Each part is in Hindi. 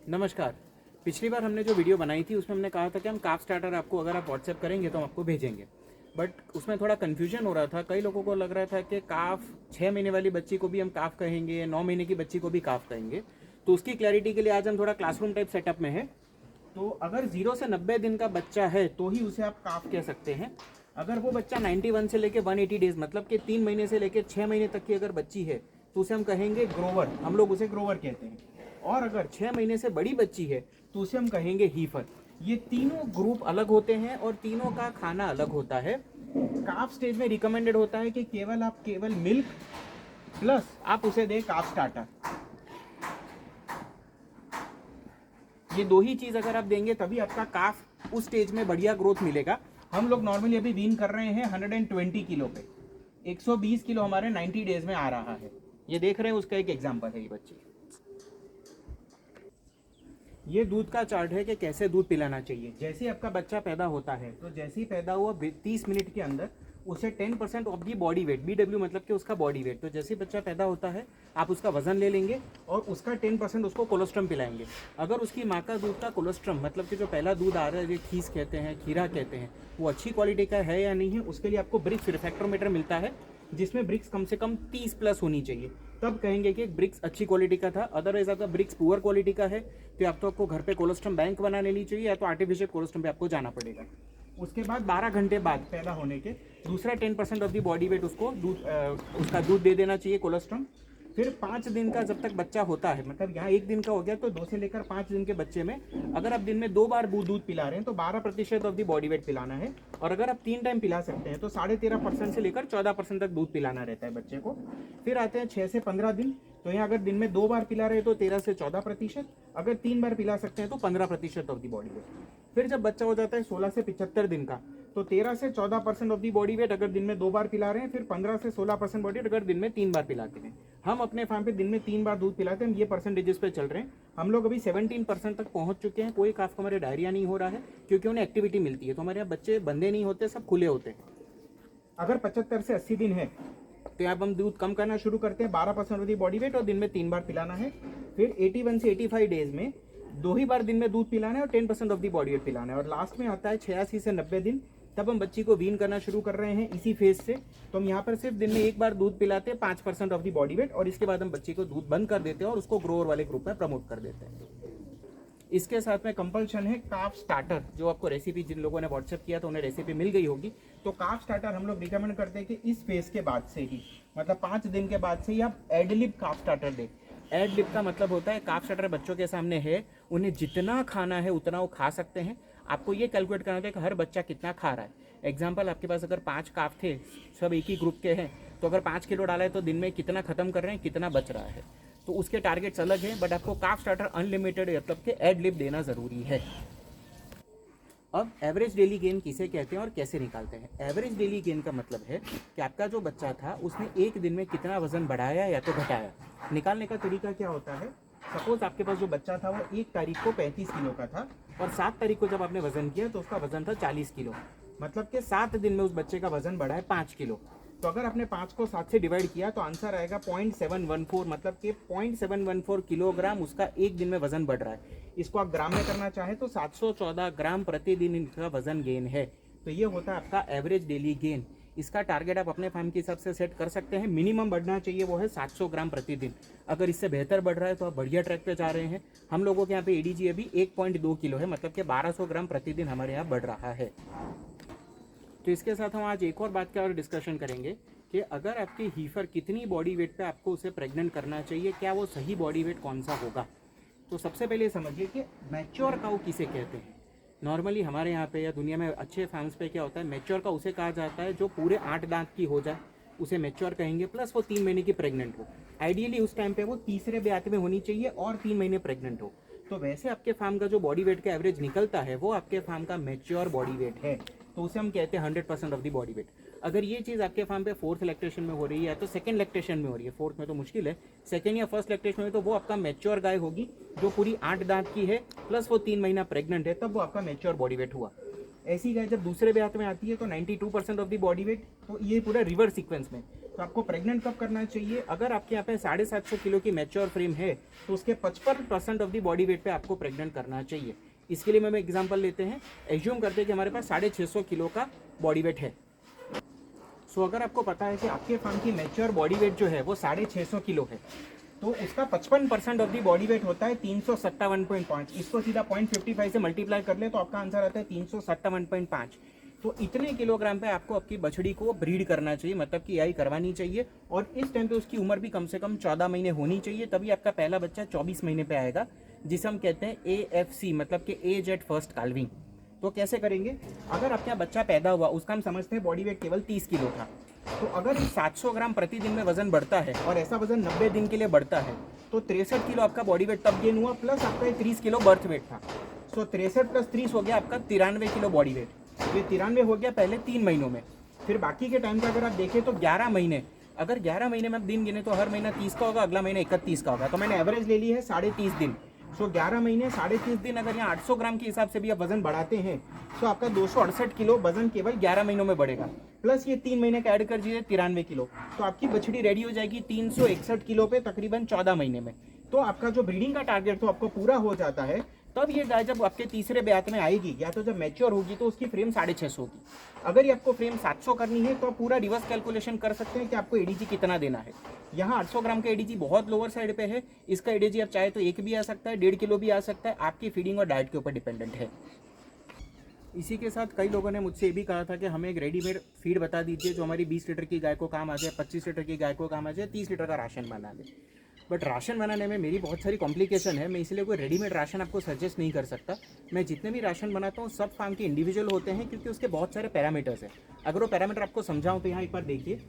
नमस्कार। पिछली बार हमने जो वीडियो बनाई थी उसमें हमने कहा था कि हम काफ स्टार्टर आपको अगर आप व्हाट्सएप करेंगे तो हम आपको भेजेंगे, बट उसमें थोड़ा कन्फ्यूजन हो रहा था। कई लोगों को लग रहा था कि काफ 6 महीने वाली बच्ची को भी हम काफ कहेंगे, 9 महीने की बच्ची को भी काफ कहेंगे। तो उसकी क्लैरिटी के लिए आज हम थोड़ा क्लासरूम टाइप सेटअप में है। तो अगर 0 से 90 दिन का बच्चा है तो ही उसे आप काफ कह सकते हैं। अगर वो बच्चा 91 से लेकर 180 डेज मतलब कि 3 महीने से लेकर 6 महीने तक की अगर बच्ची है तो उसे हम कहेंगे ग्रोवर, हम लोग उसे ग्रोवर कहते हैं। और अगर 6 महीने से बड़ी बच्ची है तो उसे हम कहेंगे हीफर। ये तीनों ग्रुप अलग होते हैं और तीनों का खाना अलग होता है। काफ स्टेज में रिकमेंडेड होता है कि केवल मिल्क प्लस आप उसे दें काफ स्टार्टर। ये दो ही चीज अगर आप देंगे तभी आपका काफ उस स्टेज में बढ़िया ग्रोथ मिलेगा। हम लोग नॉर्मली अभी वीन कर रहे हैं 120 किलो पे, 120 किलो हमारे 90 डेज में आ रहा है। ये देख रहे हैं, उसका एक एग्जांपल है ये बच्ची। ये दूध का चार्ट है कि कैसे दूध पिलाना चाहिए। जैसे आपका बच्चा पैदा होता है तो जैसे ही पैदा हुआ 30 मिनट के अंदर उसे 10% of the body weight, BW मतलब कि उसका बॉडी वेट, तो जैसे ही बच्चा पैदा होता है आप उसका वजन ले लेंगे और उसका 10% उसको कोलेस्ट्रम पिलाएंगे। अगर उसकी माँ का दूध का कोलेस्ट्रम मतलब कि जो पहला दूध आ रहा है, जो खीस कहते हैं, खीरा कहते हैं, वो अच्छी क्वालिटी का है या नहीं है, उसके लिए आपको ब्रिक्स रिफ्रैक्टोमीटर मिलता है जिसमें ब्रिक्स कम से कम 30 प्लस होनी चाहिए। तब कहेंगे कि ब्रिक्स अच्छी क्वालिटी का था। अदरवाइज अगर ब्रिक्स पुअर क्वालिटी का है तो या तो आपको घर पे कोलेस्ट्रम बैंक बना लेनी चाहिए या तो आर्टिफिशियल कोलेस्ट्रम पे आपको जाना पड़ेगा। उसके बाद 12 घंटे बाद पैदा होने के दूसरा 10% ऑफ दी बॉडी वेट उसको उसका दूध दे देना चाहिए कोलेस्ट्रम। फिर 5 दिन का जब तक बच्चा होता है, मतलब यहाँ 1 दिन का हो गया, तो 2 से लेकर 5 दिन के बच्चे में अगर आप दिन में 2 बार दूध पिला रहे हैं तो 12% ऑफ दी बॉडी वेट पिलाना है। और अगर आप 3 टाइम पिला सकते हैं तो 13.5% से लेकर 14% तक दूध पिलाना रहता है बच्चे को। फिर आते हैं 6 से 15 दिन, तो यहाँ अगर दिन में 2 बार पिला रहे हैं तो 13 से 14%, अगर 3 बार पिला सकते हैं तो 15% ऑफ दी बॉडी वेट। फिर जब बच्चा हो जाता है 16 से 75 दिन का, तो 13 से 14% ऑफ दी बॉडी वेट अगर दिन में 2 बार पिला रहे हैं, फिर 15 से 16% बॉडी वेट अगर दिन में 3 बार पिलाते हैं। हम अपने फार्म पे दिन में 3 बार दूध पिलाते हैं, हम ये परसेंटेजेस पे चल रहे हैं। हम लोग अभी 17% तक पहुंच चुके हैं। कोई काफ को हमारे डायरिया नहीं हो रहा है क्योंकि उन्हें एक्टिविटी मिलती है। तो हमारे यहाँ बच्चे बंदे नहीं होते, सब खुले होते हैं। अगर 75 से 80 दिन है तो यहाँ हम दूध कम करना शुरू करते हैं, 12% ऑफ दी बॉडी वेट और दिन में 3 बार पिलाना है। फिर 81 से 85 डेज में 2 ही बार दिन में दूध पिलाना है और 10% ऑफ दी बॉडी वेट पिलाना है। और लास्ट में आता है 86 से 90 दिन, तब हम बच्ची को वीन करना शुरू कर रहे हैं इसी फेज से। तो हम यहाँ पर सिर्फ दिन में 1 बार दूध पिलाते हैं 5% ऑफ दी बॉडी वेट, और इसके बाद हम बच्ची को दूध बंद कर देते हैं और उसको ग्रोअर वाले ग्रुप में प्रमोट कर देते हैं। इसके साथ में कंपल्शन है काफ स्टार्टर, जो आपको रेसिपी जिन लोगों ने व्हाट्सएप किया तो उन्हें रेसिपी मिल गई होगी। तो काफ स्टार्टर हम लोग रिकमेंड करते हैं कि इस फेज के बाद से ही, मतलब 5 दिन के बाद से ही आप एडलिब काफ स्टार्टर दें। एडलिब का मतलब होता है काफ स्टार्टर बच्चों के सामने है, उन्हें जितना खाना है उतना वो खा सकते हैं। आपको ये कैलकुलेट करना है कि हर बच्चा कितना खा रहा है। एग्जाम्पल, आपके पास अगर 5 काफ थे, सब एक ही ग्रुप के हैं, तो अगर 5 किलो डाला है तो दिन में कितना खत्म कर रहे हैं, कितना बच रहा है, तो उसके टारगेट्स अलग हैं। बट आपको काफ स्टार्टर अनलिमिटेड मतलब कि एडलिब देना ज़रूरी है। अब एवरेज डेली गेन किसे कहते हैं और कैसे निकालते हैं? एवरेज डेली गेन का मतलब है कि आपका जो बच्चा था उसने एक दिन में कितना वजन बढ़ाया या तो घटाया। निकालने का तरीका क्या होता है? सपोज आपके पास जो बच्चा था वो 1 तारीख को 35 किलो का था और 7 तारीख को जब आपने वजन किया तो उसका वजन था 40 किलो, मतलब कि 7 दिन में उस बच्चे का वजन बढ़ा है 5 किलो। तो अगर आपने 5 को 7 से डिवाइड किया तो आंसर आएगा 0.714, मतलब कि 0.714 किलोग्राम उसका एक दिन में वजन बढ़ रहा है। इसको आप ग्राम में करना चाहे तो 714 ग्राम प्रतिदिन इनका वजन गेन है। तो ये होता है आपका एवरेज डेली गेन। इसका टारगेट आप अपने फार्म के हिसाब से सेट कर सकते हैं। मिनिमम बढ़ना चाहिए वो है 700 ग्राम प्रतिदिन। अगर इससे बेहतर बढ़ रहा है तो आप बढ़िया ट्रैक पे जा रहे हैं। हम लोगों के यहाँ पे एडीजी अभी 1.2 किलो है, मतलब कि 1200 ग्राम प्रतिदिन हमारे यहाँ बढ़ रहा है। तो इसके साथ हम आज एक और बात का और डिस्कशन करेंगे कि अगर आपकी हीफर कितनी बॉडी वेट पे आपको उसे प्रेग्नेंट करना चाहिए, क्या वो सही बॉडी वेट कौन सा होगा। तो सबसे पहले समझिए कि मैच्योर काऊ किसे कहते हैं। नॉर्मली हमारे यहाँ पे या दुनिया में अच्छे फार्म्स पे क्या होता है, मैच्योर काऊ उसे कहा जाता है जो पूरे 8 दांत की हो जाए, उसे मैच्योर कहेंगे, प्लस वो 3 महीने की प्रेग्नेंट हो। आइडियली उस टाइम पे वो तीसरे ब्यात में होनी चाहिए और 3 महीने प्रेग्नेंट हो। तो वैसे आपके फार्म का जो बॉडी वेट का एवरेज निकलता है वो आपके फार्म का मैच्योर बॉडी वेट है, तो उसे हम कहते हैं 100% ऑफ दी बॉडी वेट। अगर ये चीज़ आपके फार्म पे 4th लैक्टेशन में हो रही है या तो 2nd लैक्टेशन में हो रही है, 4th में तो मुश्किल है, 2nd या 1st लैक्टेशन में, तो वो आपका मैच्योर गाय होगी जो पूरी 8 दांत की है प्लस वो 3 महीना प्रेग्नेंट है, तब वो आपका मैच्योर बॉडी वेट हुआ। ऐसी गाय जब दूसरे ब्यात में आती है तो 92% ऑफ दी बॉडी वेट, तो ये पूरा रिवर्स सीक्वेंस में तो आपको प्रेग्नेंट कब करना चाहिए? अगर आपके यहाँ पे 750 किलो की मैच्योर फ्रेम है तो उसके 55% ऑफ द बॉडी वेट पे आपको प्रेग्नेंट करना चाहिए। इसके लिए हम एग्जांपल लेते हैं, एज्यूम करते हैं कि हमारे पास 650 किलो का बॉडी वेट है। सो अगर आपको पता है कि आपके फार्म की मैच्योर बॉडी वेट जो है वो 650 किलो है, तो उसका 55% ऑफ दी बॉडी वेट होता है 357.5। इसको सीधा 0.55 से मल्टीप्लाई कर ले तो आपका आंसर आता है 357.5। तो इतने किलोग्राम पे आपको आपकी बछड़ी को ब्रीड करना चाहिए, मतलब कि आई करवानी चाहिए। और इस टाइम पे उसकी उम्र भी कम से कम 14 महीने होनी चाहिए, तभी आपका पहला बच्चा 24 महीने पे आएगा, जिसे हम कहते हैं AFC, मतलब कि एज एट फर्स्ट काल्विंग। तो कैसे करेंगे? अगर आपके यहाँ बच्चा पैदा हुआ, उसका हम समझते हैं बॉडी वेट केवल 30 किलो था, तो अगर 700 ग्राम प्रतिदिन में वजन बढ़ता है और ऐसा वजन 90 दिन के लिए बढ़ता है, तो 63 किलो आपका बॉडी वेट तब गेन हुआ, प्लस आपका 30 किलो बर्थ वेट था। सो 63 प्लस 30 हो गया आपका 93 किलो बॉडी वेट। ये 93 हो गया पहले 3 महीनों में। फिर बाकी के टाइम का अगर आप देखें तो 11 महीने, अगर 11 महीने में आप दिन गिने तो हर महीना 30 का होगा, अगला महीना 31 का होगा। तो मैंने एवरेज ले ली है 30.5 दिन। सो 11 महीने 30.5 दिन, अगर यहाँ 800 ग्राम के हिसाब से भी आप वजन बढ़ाते हैं तो आपका 268 किलो वजन केवल 11 महीनों में बढ़ेगा। प्लस ये 3 महीने का ऐड कर दीजिए 93 किलो, तो आपकी बछड़ी रेडी हो जाएगी 361 किलो पे तकरीबन 14 महीने में। तो आपका जो ब्रीडिंग का टारगेट तो आपको पूरा हो जाता है। तब ये गाय जब आपके तीसरे ब्यात में आएगी या तो जब मैच्योर होगी तो उसकी फ्रेम 650 होगी। अगर ये आपको फ्रेम 700 करनी है तो आप पूरा रिवर्स कैलकुलेशन कर सकते हैं कि आपको एडीजी कितना देना है। यहाँ 800 ग्राम का एडीजी बहुत लोअर साइड पे है, इसका एडीजी आप चाहे तो 1 भी आ सकता है, 1.5 किलो भी आ सकता है, आपकी फीडिंग और डाइट के ऊपर डिपेंडेंट है। इसी के साथ कई लोगों ने मुझसे ये भी कहा था कि हमें एक रेडीमेड फीड बता दीजिए जो हमारी 20 लीटर की गाय को काम आ जाए, 25 लीटर की गाय को काम आ जाए, 30 लीटर का राशन बना दे। बट राशन बनाने में मेरी बहुत सारी कॉम्प्लिकेशन है, मैं इसलिए कोई रेडीमेड राशन आपको सजेस्ट नहीं कर सकता। मैं जितने भी राशन बनाता हूँ सब फार्म के इंडिविजुअल होते हैं, क्योंकि उसके बहुत सारे पैरामीटर्स हैं। अगर वो पैरामीटर आपको समझाऊँ तो यहाँ एक बार देखिए,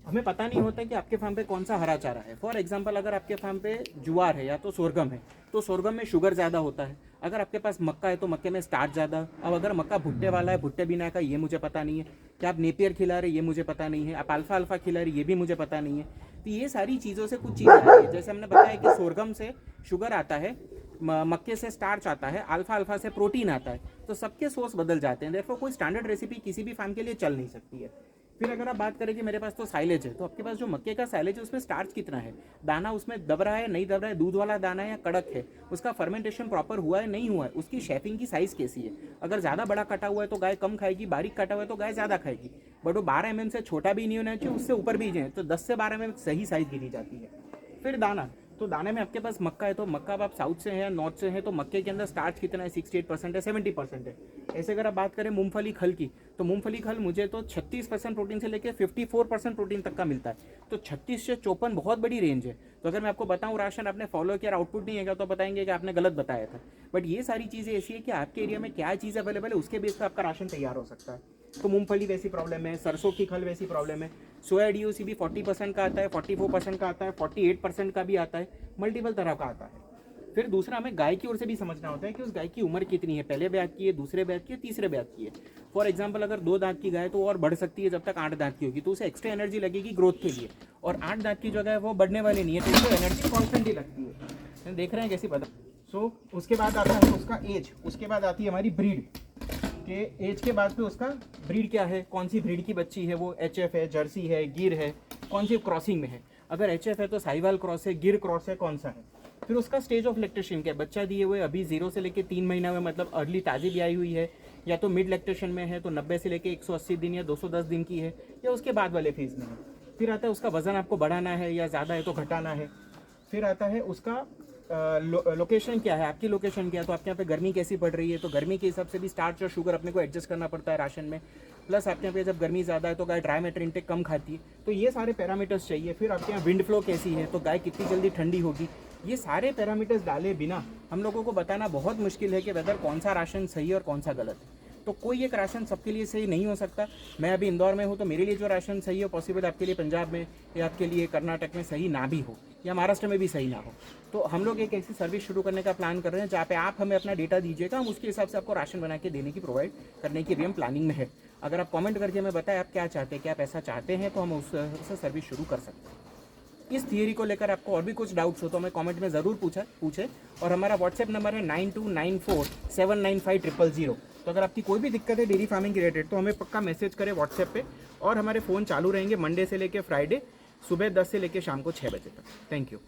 हमें पता नहीं होता कि आपके फार्म पे कौन सा हरा चारा है। फॉर एग्जांपल, अगर आपके फार्म पे ज्वार है या तो सोरगम है, तो सोरगम में शुगर ज़्यादा होता है। अगर आपके पास मक्का है तो मक्के में स्टार्च ज़्यादा। अब अगर मक्का भुट्टे वाला है, भुट्टे बिना का, ये मुझे पता नहीं है। क्या आप नेपियर खिला रहे, ये मुझे पता नहीं है। आप अल्फा अल्फा खिला रहे, ये भी मुझे पता नहीं है। तो ये सारी चीज़ों से कुछ चीज़ आती है। जैसे हमने बताया कि सोरगम से शुगर आता है, मक्के से स्टार्च आता है, अल्फा अल्फा से प्रोटीन आता है, तो सबके सोर्स बदल जाते हैं। देयरफॉर कोई स्टैंडर्ड रेसिपी किसी भी फार्म के लिए चल नहीं सकती है। फिर अगर आप बात करें कि मेरे पास तो साइलेज है, तो आपके पास जो मक्के का साइलेज है उसमें स्टार्च कितना है, दाना उसमें दब रहा है नहीं दब रहा है, दूध वाला दाना है या कड़क है, उसका फर्मेंटेशन प्रॉपर हुआ है नहीं हुआ है, उसकी शेफिंग की साइज़ कैसी है। अगर ज़्यादा बड़ा कटा हुआ है तो गाय कम खाएगी, बारीक कटा हुआ है तो गाय ज़्यादा खाएगी। बट वो 12 mm से छोटा भी नहीं होना चाहिए, उससे ऊपर भी नहीं, तो 10 से 12 mm सही साइज़ गिनी जाती है। फिर दाना, तो दाने में आपके पास मक्का है तो मक्का, अब आप साउथ से हैं या नॉर्थ से हैं तो मक्के के अंदर स्टार्च कितना है, 68% है, 70% है। ऐसे अगर आप बात करें मूंगफली खल की, तो मूंगफली खल मुझे तो 36% प्रोटीन से लेकर 54% प्रोटीन तक का मिलता है। तो 36 से 54 बहुत बड़ी रेंज है। तो अगर मैं आपको बताऊं राशन आपने फॉलो किया, आउटपुट नहीं है तो बताएंगे कि आपने गलत बताया था। बट ये सारी चीज़ें ऐसी है कि आपके एरिया में क्या चीज़ अवेलेबल है उसके बेस पर आपका राशन तैयार हो सकता है। तो मूंगफली वैसी प्रॉब्लम है, सरसों की खल वैसी प्रॉब्लम है, सोया DOC भी 40% का आता है, 44% का आता है, 48% का भी आता है, मल्टीपल तरह का आता है। फिर दूसरा हमें गाय की ओर से भी समझना होता है कि उस गाय की उम्र कितनी है, पहले ब्यात की है, दूसरे ब्यात की है, तीसरे ब्यात की है। फॉर एग्जांपल, अगर 2 दांत की गाय तो और बढ़ सकती है जब तक 8 दांत की होगी, तो उसे एक्स्ट्रा एनर्जी लगेगी ग्रोथ के लिए। और 8 दांत की जो गाय वो बढ़ने वाली नहीं है, तो उसको एनर्जी कॉन्स्टेंट ही लगती है। देख रहे हैं कैसी पता। सो उसके बाद आता है उसका एज, उसके बाद आती है हमारी ब्रीड के एज के बाद पे उसका ब्रीड क्या है, कौन सी ब्रीड की बच्ची है, वो HF है, जर्सी है, गिर है, कौन सी क्रॉसिंग में है। अगर HF है तो साहिवाल क्रॉस है, गिर क्रॉस है, कौन सा है। फिर उसका स्टेज ऑफ लैक्टेशन क्या है, बच्चा दिए हुए अभी 0 से लेकर 3 महीना में, मतलब अर्ली ताज़ी भी आई हुई है, या तो मिड लैक्टेशन में है तो 90 से लेकर 180 दिन या 210 दिन की है, या उसके बाद वाले फेज में है। फिर आता है उसका वजन आपको बढ़ाना है या ज़्यादा है तो घटाना है। फिर आता है उसका लोकेशन क्या है, आपकी लोकेशन क्या है, तो आपके यहाँ पे गर्मी कैसी पड़ रही है, तो गर्मी के हिसाब से भी स्टार्च और शुगर अपने को एडजस्ट करना पड़ता है राशन में। प्लस आपके यहाँ पे जब गर्मी ज़्यादा है तो गाय ड्राई मैटर इंटेक कम खाती है, तो ये सारे पैरामीटर्स चाहिए। फिर आपके यहाँ विंड फ्लो कैसी है, तो गाय कितनी जल्दी ठंडी होगी। ये सारे पैरामीटर्स डाले बिना हम लोगों को बताना बहुत मुश्किल है कि वेदर कौन सा राशन सही है और कौन सा गलत है। तो कोई एक राशन सबके लिए सही नहीं हो सकता। मैं अभी इंदौर में हूँ तो मेरे लिए जो राशन सही हो पॉसिबल आपके लिए पंजाब में या आपके लिए कर्नाटक में सही ना भी हो, या महाराष्ट्र में भी सही ना हो। तो हम लोग एक ऐसी सर्विस शुरू करने का प्लान कर रहे हैं जहाँ पे आप हमें अपना डेटा दीजिएगा, हम उसके हिसाब से आपको राशन बना के देने की प्रोवाइड करने की भी हम प्लानिंग में है। अगर आप कमेंट करके हमें बताएं आप क्या चाहते हैं, क्या आप ऐसा चाहते हैं, तो हम उससे सर्विस शुरू कर सकते हैं। इस थियरी को लेकर आपको और भी कुछ डाउट्स हो तो हमें कमेंट में ज़रूर पूछे। और हमारा व्हाट्सएप नंबर है 9294795000। तो अगर आपकी कोई भी दिक्कत है डेयरी फार्मिंग के रिलेटेड तो हमें पक्का मैसेज करें व्हाट्सएप पे, और हमारे फ़ोन चालू रहेंगे मंडे से लेकर फ्राइडे सुबह 10 से लेकर शाम को 6 बजे तक। Thank you.